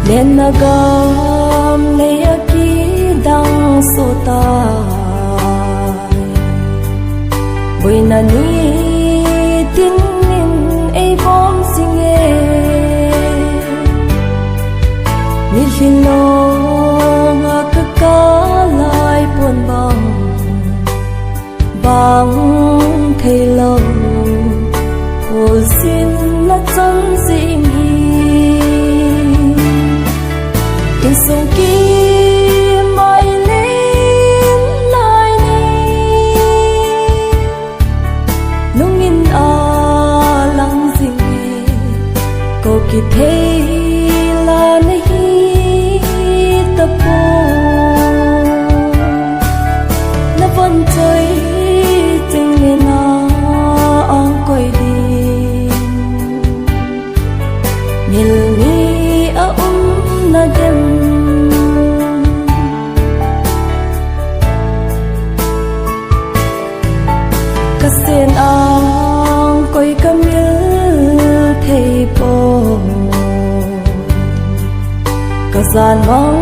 Nenagam leyaki dang sota Buinani tinin ay bom singe Nilhinong akakalay pun bang thay lâu Hồ xin là chân sinh Tình sông kia mãi lên lại ni Nung in lăng dinh Câu kỳ thế là này tập bộ Nó vẫn chơi tình lên ang quay đi Nhìn ni na dem Kasen ang ko'y kamil thay po Kazan mong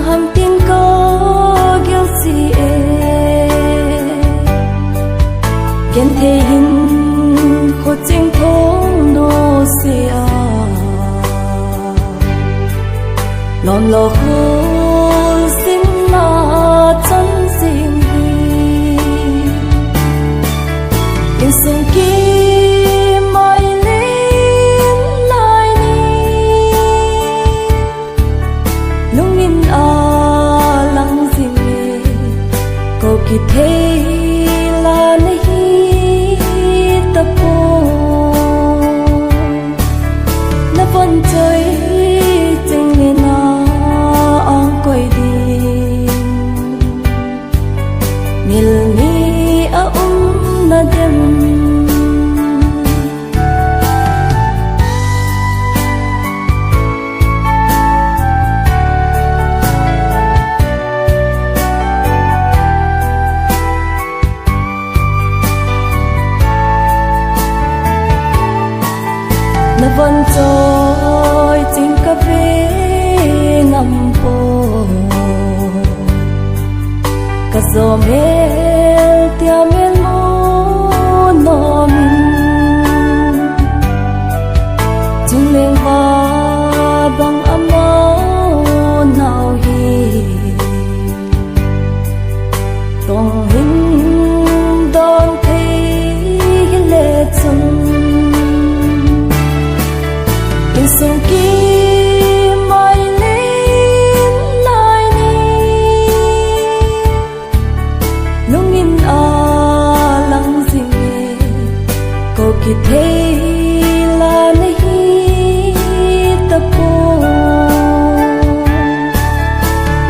hamtin ko gyal si Gen thay hin ko ching thong no siya Lon lo khu xin na chân xin hi Yêu sông kia mãi lên lại ni Nung in lăng dinh Câu kỳ thế là này tập bộ Nó vẫn chơi tình lên quay đi Milni na dem Na vẫn trôi trên cà phê ngắm phố Cả gió mel tia mel mo no min Chung leng va bang amao nao hi Tong hin don thei le chung In sông kia mãi lên lại ni Nung in lăng dinh Câu kỳ thế là này tập bộ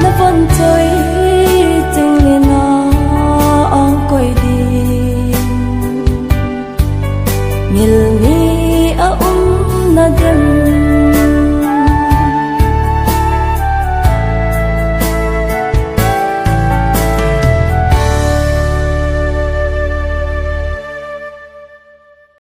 Nó vẫn chơi tình lên ang quay đi Milni na dem